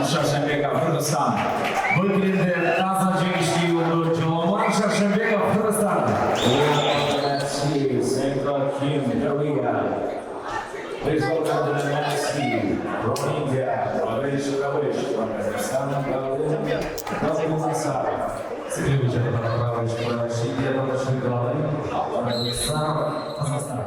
Шаршенбеков, Кыргызстан. Бөлгенде таза жеңишти oldu Жомарт Шаршенбеков, Кыргызстан. Please welcome to the next team from India, Ramesh Ramesh from Kazakhstan, Gautam Masara. Следующий направляющий Индия, Раmesh Ramesh, Казахстан.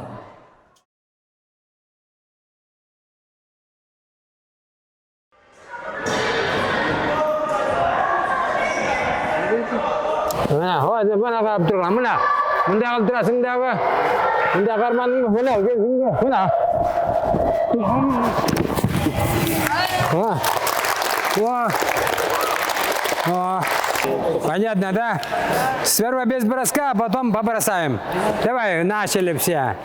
Mana, hadi mana kap turun, mana? Munda kal turasın da apa? Munda karmanın mana? Mana? Wah, wah, wah. Понятно, да? Сперва без броска, а потом побросаем. Давай, начали все.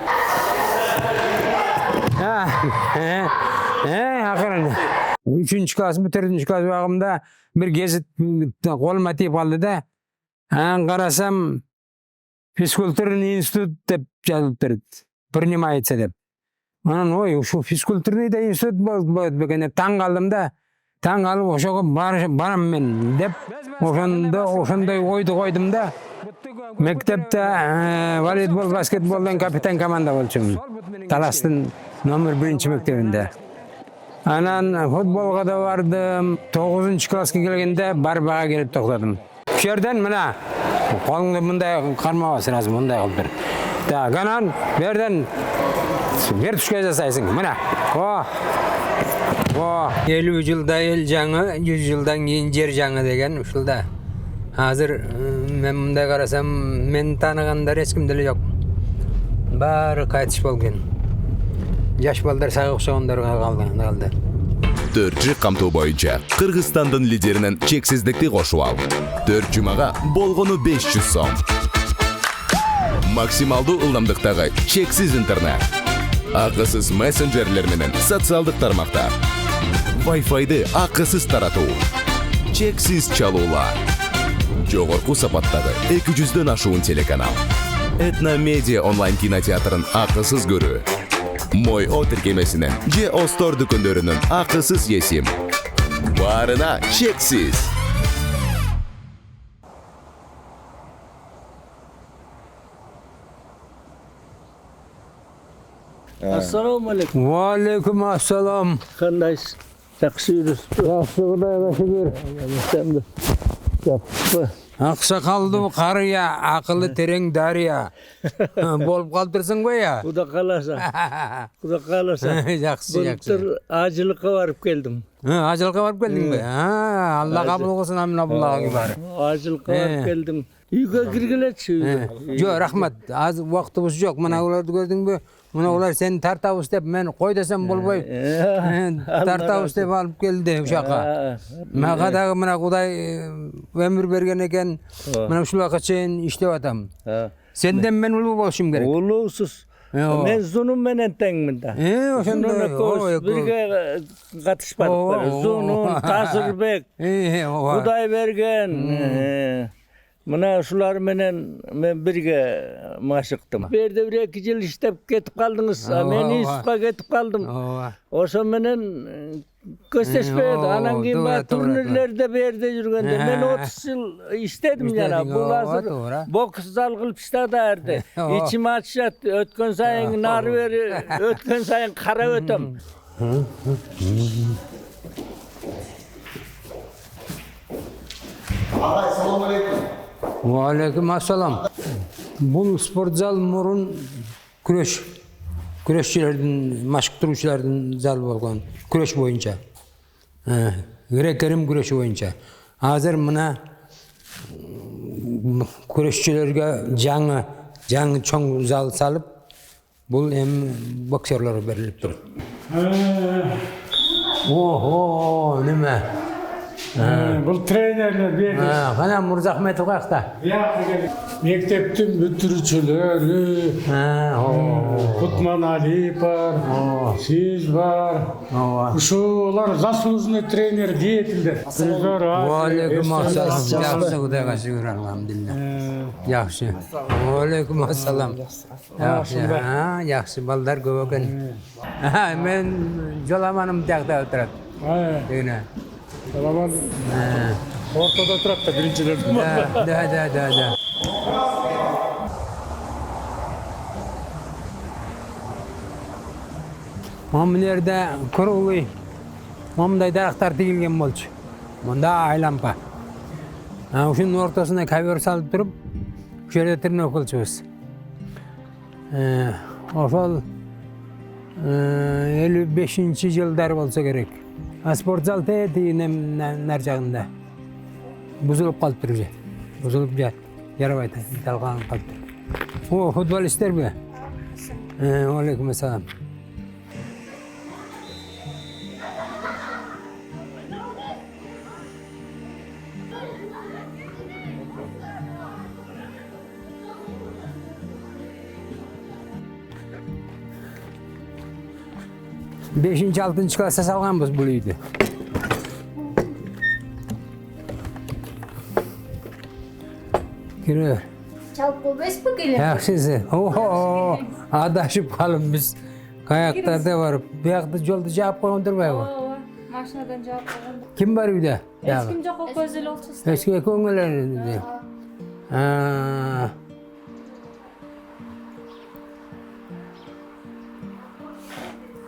Ақырын. 3-ші класс, 4-ші класс уақытымда бір кезет қолыма тиіп қалды да. Қарасам, физкультурный институт деп жазылып тұрды. Принимается деп. Анан, ой, шу физкультурный да институт болады бекен деп таң қалдым да. Таң қалып, ошоға барам мен деп. Ошондай ойды қойдым да. Мектепте волейбол, баскетболдан капитан команда болчумун. Таластын номер 1-ші мектебинде. Анан футболға да бардым. 9-ші классқа келгенде барбаға келіп тоқтадым. Жерден мына қолыңды мындай қармауға сразу мындай қылып тұр. Так, анан берден вертушка жасайсың. Мына. 50 жылда ел жаңы, 100 жылдан кейін жер жаңы деген ушулда. Азыр мен мындай қарасам, мен танығандар ешкім деле жоқ. Бары қайтыш болген. Жаш балдар сага окшогондорго калды. 4-чі камтуу боюнча Кыргызстандын лидеринен чексиздикти кошуп ал. 4 жумага болгону 500 сом. Максималдуу ылдамдыктагы чексиз интернет. Акысыз мессенджерлер менен социалдык тармактар. Wi-Fi'ды акысыз таратуу. Чексиз чалуулар. Жогорку сапаттагы 200дөн ашуун телеканал. Этно медиа онлайн кинотеатрын акысыз көрүү. Мой о тиркемесинен же Остор дүкөндөрүнүн акысыз есим. Барына чексиз. Assalamu alaikum. Wa alaikum assalam. Kandayız? Жақсы жүрсіз. Жақсы, Құдайға шүкір. Ақсақалды қария, ақылы терең дария. Болып қалдырсың ғой я? Құда қаласа. Жақсы. Бұлттыр ажылыққа барып келдім. Ажылыққа барып келдің бе? Алла қабыл қылсын, амин абыллаға бар. Ажылыққа барып келдім. Үйге кіргелетші үйге. Жоқ, рахмат. Аз уақытымыз жоқ. Мына оларды көрдің бе? Мына олар сені тартауыз деп, мен қой десем болбай. Тартауыз деп алып келді ұшаққа. Мағадағы мына Құдай өмір берген екен. Мына ұшыл уақыт шейін іштеп атам. Сенден мен ұлы болшым керек. Ұлысыз. Мен Зұнum менен теңмін да. Бірге қатышпадық. Зұнum, Тазырбек, Құдай берген. Мына ушулар менен мен бирге машыктым. Берде 1-2 жыл иштеп кетип калдыңыз. Мен Исупка кетип калдым. Ошо менен көстөшпөдү. Анан кийин баа турнирлерде берде жүргөндө мен 30 жыл иштедим жана. Бул азыр бокс зал кылып иштады эрде. Ичим ачышат. Өткөн сайын нары бери, өткөн сайын карап өтөм. Ағай, салам алейкум. Ва алейкум ассалам. Бұл спортзал мұрын күрешшілердің, машықтырушылардың залы болған. Күреш бойынша. Грек-рим күреші бойынша. Азыр мына күрешшілерге жаңы чоң зал салып, бұл боксерлары беріліп тұр. О, неме? Бұл тренерлер берді. Қана Мұрзахметов қақта? Мектептің бүтірушілері, Құтман Али бар, сіз бар. Ушулар заслуженный тренер деятельдер. Уалейкум ассалам. Жақсы, Құдайға шүкір, алхамдулилля. Жақсы. Уалейкум ассалам. Жақсы, балдар көп екен. Мен жоламаным тақта отырады. Жоломон ортодо турат да биринчилердин. Да. Мамлерде круглый мамдай дарактар тигилген болчу. Мында айлампа. Ушунун ортосуна ковер салып туруп, ушул жерде тирнөк кылчубуз. Ошол 55-жылдар болсо керек. Спортзал тетигинен нар жагында. Бузулуп калыптыр уже. Бузулуп жат. Жарабайт. Талган калыптыр. О, футболисттерби? Алейкум ассалам. Beşinci, 6-cı klassa salganбыз бул үйдү. Кире. Жалпы беспи келе? Yaxşısı. Oho, adashıp kalın biz. Kayaklarda varıp. Bu yakta yolda cevap koyun durmayı var. Машинадан жаап койгондо. Kim var үйde? Эч ким жок, көз эле болчусуз. Eski köngüllerinde.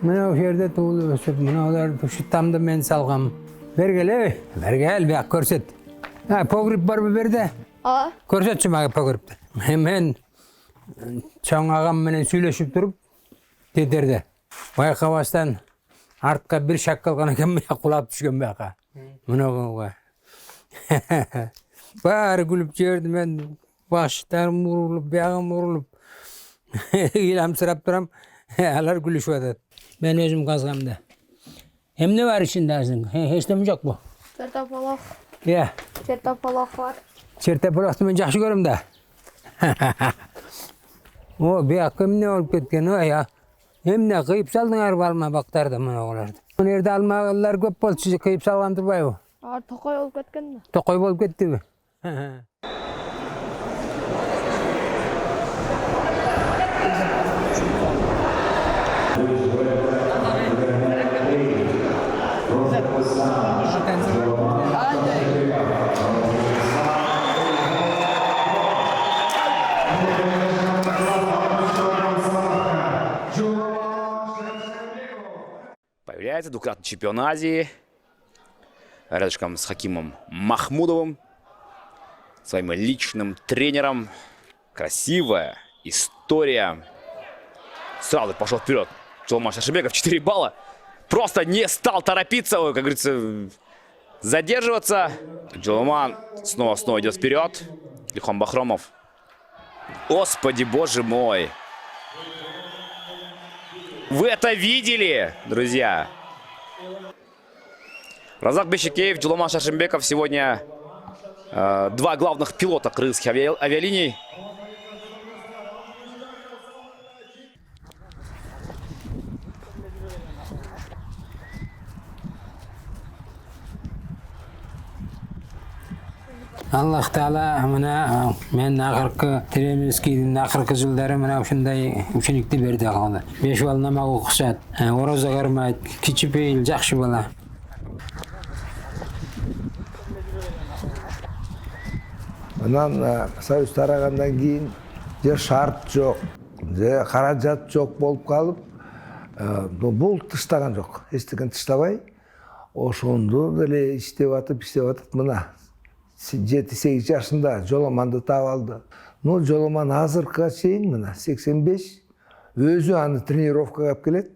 Mına o yerde tuğulu ösüp, mına olar şu tamda men salgam. Bergel, bergel bir körset. Ha, pogrip var mı berde? Aa, Körset şumağı pogripte. Hemen çoğun ağam menen söyleşip durup tederdi. Bayqabastan artka bir şakkal kana kemme kulap düşkön baka. Mına o. Bari gülüp çevirdim ben. Başlarım vurulup, bayağım vurulup. İlamsırap duram. Alar gülüşüp adat. Ben özüm kazgamda. Hem ne var içinde aslında? Hiç de mi yok bu? чертополох. Ya, Чертополох бар. çertepolakты ben жақсы көрüm da. O bir akım ne olup ketken o ya. Hem ne kıyıp saldın balma baktardı mına olardı. Bu nerede almalar köp bol sizi kıyıp salgan turbay o. Ар токой болуп кеткен да. Tokoy bolup ketdi mi? Появляется двукратный чемпион Азии рядышком с Хакимом Махмудовым, своим личным тренером. Красивая история. Сразу пошел вперед. Джоломан Шаршенбеков 4 балла. Просто не стал торопиться, как говорится, задерживаться. Джоломан снова идет вперед. Илхом Бахромов. Господи, боже мой. Вы это видели, друзья? Разак Бешикеев, Джоломан Шаршенбеков сегодня два главных пилота крымских авиалиний. Allah Teala mına men akırkı Tremeskiydiň akırkı жылдары mına uşunday uşunikti berdi agaly. 5 bal namak okuşat. Oroza garmayt, kiçipeyil jakşı bala. Анан союз тарагандан кийин же шарт жок, же каражат жок болуп калып, бул тыштаган жок. Эчтекен тыштабай, ошондо деле иштеп атып мына 7-8 жашында Жоломанды таап алды. Ну, Жоломан азыркыга чейин мына 85 өзү аны тренировкага алып келет.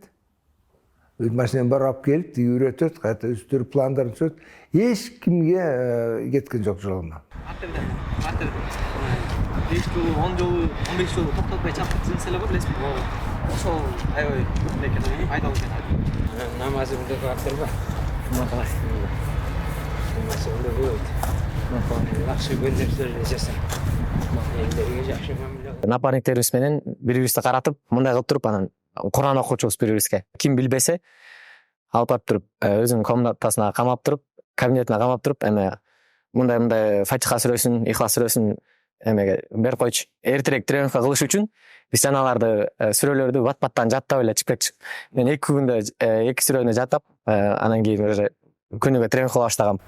Өз машинаны барып алып келип, үйрөтөт, кайта үстүрүп пландарын түзөт. Эч кимге кеткен жок Жоломан. Атыр 5 жолу, 10 жолу, 15 жолу токтотпой чапкыртып эле бар билесизби? Ошол аябай экен, пайдалуу экен. Namazımda kaldırma. Макалай. Namazımda böyle. Жақсы көндөрсөөр жасасаң. Элдерге жакшы мамиле. Напарниктерибиз менен бири-бирибизди каратып, мындай кылып туруп анан Куран окучубуз бири-бирибизге. Ким билбесе, алып барып туруп, өзүнүн комнатасына камап туруп, кабинетине камап туруп, эме мындай Фатиха сүрөсүн, Ихлас сүрөсүн эмеге берип койчу. Эртерээк тренировка кылыш үчүн биз аналарды сүрөлөрдү бат-баттан жаттап эле чыкпекчи. Мен 2 күндө 2 сүрөнү жаттап, анан кийин уже күнүгө тренинг кыла баштагам.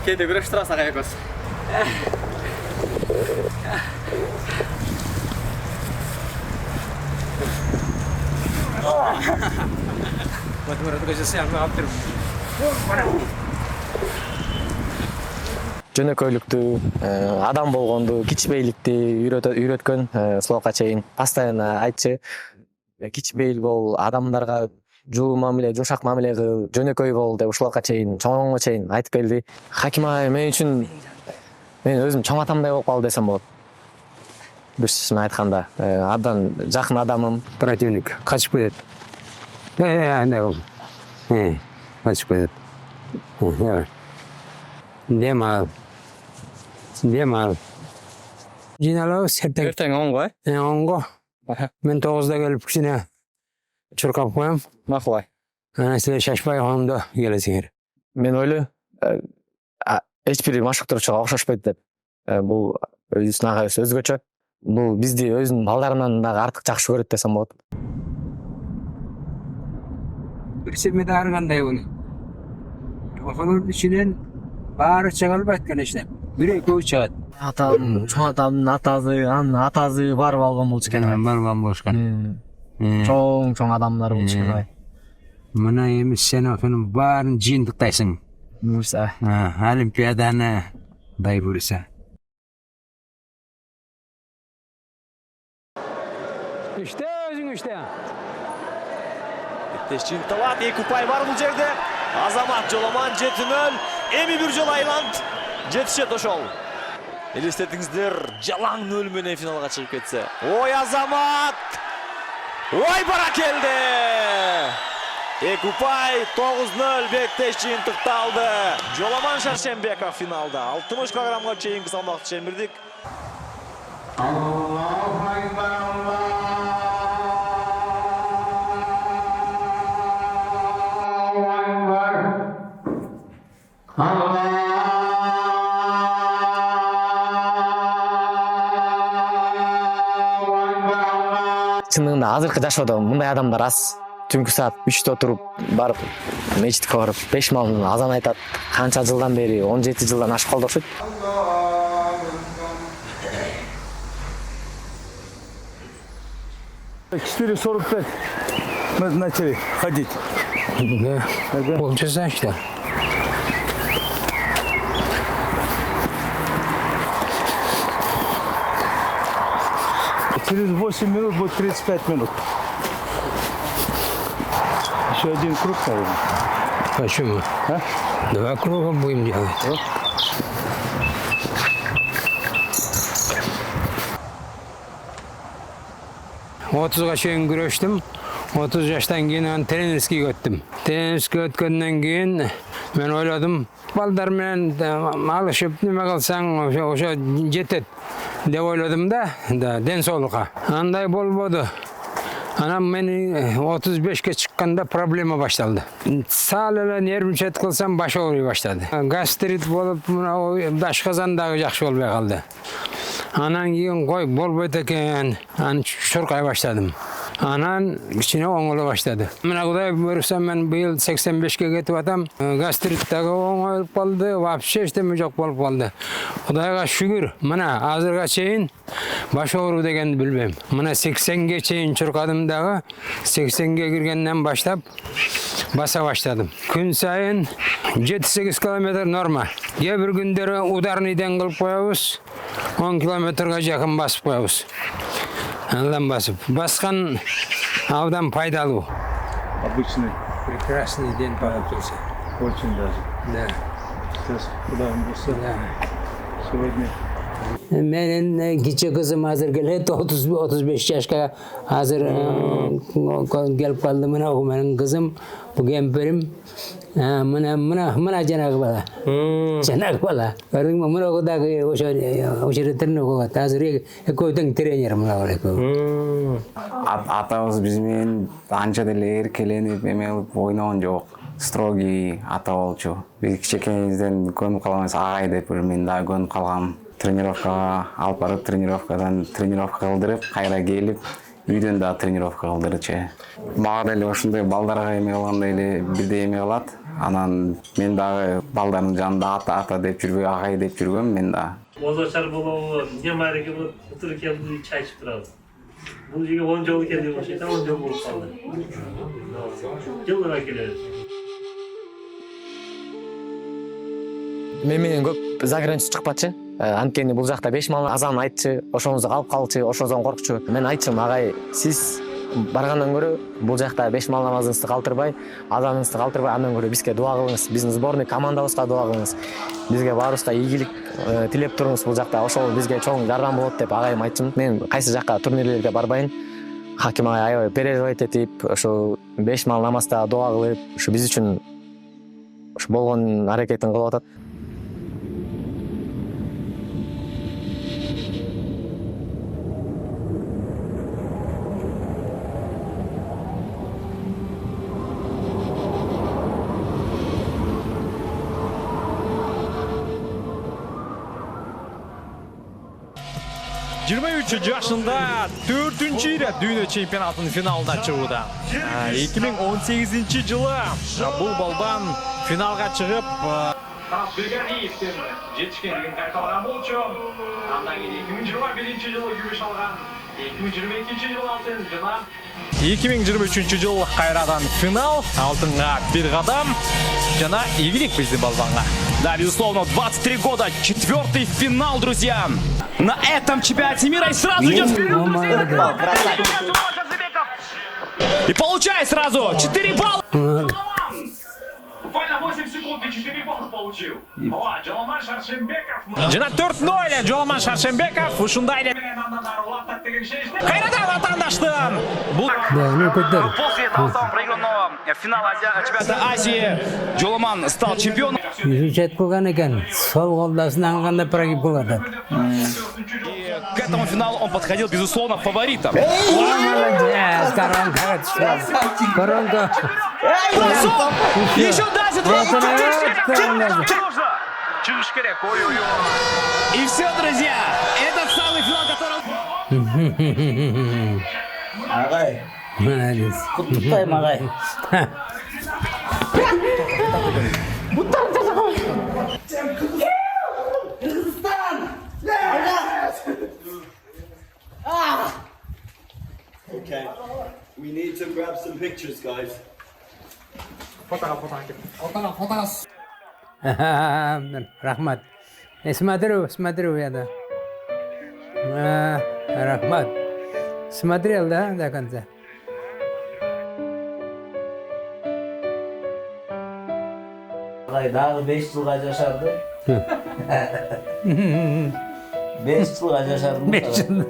Кээде күрөш турасыз ага экөөбүз. Жөнөкөйлүктү, адам болгонду, кичбейликти үйрөткөн Словакка чейин. Постоянно айтчы, кичбейил бол, адамдарга жуу мамиле, жумшак мамиле кыл, жөнөкөй бол деп ушуларга чейин, чоңго чейин айтып келди. Хаким агай мен үчүн мен өзүм чоң атамдай болуп калды десем болот. Дұрыс айтканда, абдан жакын адамым. Противник качып кетет. Андай болду. Качып кетет. Дем ал. Жиналабыз эртең. Эртең 10го, 10го. Мен 9да келип кичине чуркап коем. Макулай. Анан силер шашпай коомдо келесиңер. Мен ойлойм, эч бир машыктыруучуга окшошпойт деп. Бул өзүнүн агайыбыз өзгөчө. Бул бизди өзүнүн балдарынан дагы артык жакшы көрөт десем болот. Бир семинар кандай болду? Ошонун ичинен баары чыга албайт конечно. Бир-экөө чыгат. Атам, чоң атамдын атасы, анын атасы барып алган болчу экен. Барган болушкан. Чоң адамдар болчу экен. Мына эми сен ошонун баарын жыйынтыктайсың. Буюрса. Олимпиаданы дай буюрса. İşte özün işte. Тештин табат, эки упай бар бул жерде. Азамат жоламан 7-0. Эми бир жол айланд. Жетишет ошол. Элестетиңиздер, жалаң нөл менен финалга чыгып кетсе. Ой Азамат! Ой баракелде! Эки упай 9-0 Бектеш жыйынтыкталды. Жоламан Шаршембеков финалда. 60 килограммга чейинки салмакты чемирдик. Allahu Ekber, Чындыгында азыркы жашоодо мындай адамдар аз. Түнкү саат 3-тө туруп барып мечитке барып 5 малдын азан айтат. Канча жылдан бери 17 жылдан ашып калды окшойт. 4:45 мы начали ходить. Полчаса что? Через 8 минут будет 35 минут. Еще один круг, наверное. Почему? 2 круга будем делать. 30га чейин күрөштүм. 30 жаштан кийин тренерский өттүм. Тренерский өткөндөн кийин мен ойладым, балдар менен алышып неме кылсаң ошо жетет деп ойладым да, ден соолукка. Андай болбоду. Анан мен 35ке чыкканда проблема башталды. Саал эле нервничать кылсам баш ооруй баштады. Гастрит болуп, дашказандагы жакшы болбой калды. Анан кийин кой болбойт экен, аны чуркай баштадым. Анан кичине оңоло баштады. Мына Кудай буйрса мен быйыл 85ке кетип атам. Гастрит дагы оңоюп калды, вообще эчтеме жок болуп калды. Кудайга шүгүр. Мына азырга чейин баш оору дегенди билбейм. Мына 80ге чейин чуркадым дагы, 80ге киргенден баштап баса баштадым. Күн сайын 7-8 километр норма. Кээ бир күндөрү ударныйден кылып коебуз. 10 километрге жакын басып коебуз. Андан басып. Баскан абдан пайдалуу. Обычный. Прекрасный день получился. Очень даже. Да. Сейчас куда он бился? Сегодня. Менин кичи кызым азыр келет 30-35 жашка азыр келип калды. Мына менин кызым, бу кемпирим. Мына жанагы бала. Жанагы бала. Көрдүңбү? Мына дагы ошо тренер кылат. Азыр экөөтөң тренер мына экөө. Атабыз биз менен анча деле эркеленип эме кылып ойногон жок. Строгий ата болчу. Биз кичинекейибизден көнүп калганбыз, агай деп мен дагы көнүп калгам. Тренировкага алып барып, тренировкадан тренировка кылдырып, кайра келип, үйдөн да тренировка кылдырчу. Мага деле ошондой балдарга эме кылгандай эле бирдей эме кылат. Анан мен дагы балдардын жанында ата деп жүрбөй, агай деп жүргөм мен да. Бозошар болобу, эмне бар экен болуп, отуруп келип чай ичип турабыз. Бул жерге 10 жыл экен деп ошойда 10 жыл болуп калды. Жылдыра келебиз. Мен менен көп заграничке чыкпачы. Анткени бул жакта 5 мал азан айтчы, ошоңузду калып калчы, ошондон коркчу. Мен айтчым, агай, сиз баргандан көрө бул жакта 5 мал намазыңызды калтырбай, азаныңызды калтырбай, андан көрө бизге дуа кылыңыз, биздин сборный командабызга дуа кылыңыз. Бизге баарыбызга ийгилик тилеп туруңуз бул жакта. Ошол бизге чоң жардам болот деп агайым айтчым. Мен кайсы жакка турнирлерге барбайын. Хаким агай аябай переживать этип, ошо 5 мал намазда дуа кылып, ушу биз үчүн ушу болгон аракетин кылып атат. Жашында 4-чү ирет дүйнө чемпионатынын финалына чыгууда. 2018 жылы бул балдан финалга чыгып, Беганиевден жетишкендигин кайталаган болчу. Андан кийин 2021-жылы күмүш алган, 2022-жылы алтын жана 2023 жыл кайрадан финал, алтынга бир кадам жана ийгилик биздин балбанга. Да, безусловно, 23 года, 4-й финал, друзья. На этом чемпионате мира и сразу идет вперед, друзья. И получай сразу 4 балла. Буквально 8 секунд и 4 балла получил. Жоламан Шаршембеков. Жана 4-0 Жоламан Шаршембеков ушундай эле кайрадан атандаштын. После того проигранного финала чемпионата Азии Жоламан стал чемпионом. Изучать кылган экен, сол колдасынан кандай прогиб кылып атат. К этому финалу он подходил, безусловно, фаворитом. Молодец, коронка. Еще дальше, и все, друзья, этот самый финал, который... Агай, Молодец. куттуктайм агай. Okay, we need to grab some pictures, guys. Рахмат. Смотрю я, да. Рахмат. Смотрел, да, до конца? Агай дагы 5 жылга жашарды. 5 жылга жашардым. 5 жыл.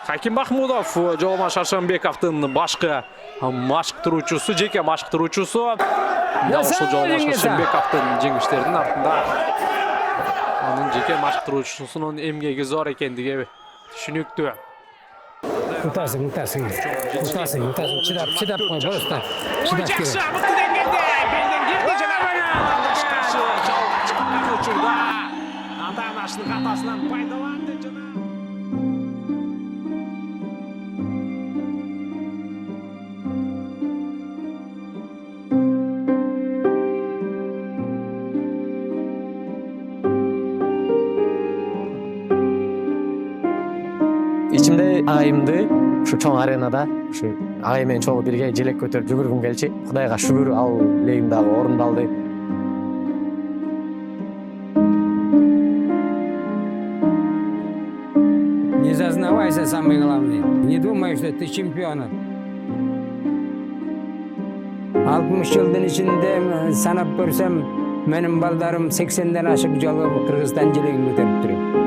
Хаким Махмудов Жоламан Шаршембековдун башкы машыктыруучусу, жеке машыктыруучусу. Ушул Жоламан Шаршембековдун жеңиштеринин артында анын жеке машыктыруучусунун эмгеги зор экендиги түшүнүктүү. Utasın. Çıdap koy, boşta. Ой, жақсы, мықты деңгейде. Белден келді жаңағы. Ешқаршы жауға шыққан учурда. Ата-анасының қатасынан пайдаланды жаңағы. ичимде агайымды ушу чоң аренада ушу агай менен чогуу бирге желек көтөрүп жүгүргүм келчү. Кудайга шүгүр, ал легим дагы орундалды. Не зазнавайся, самое главное. Не думай, что ты чемпион. 60 жылдын ичинде санап көрсөм, менин балдарым 80ден ашык жолу Кыргызстан желегин көтөрүп туруп.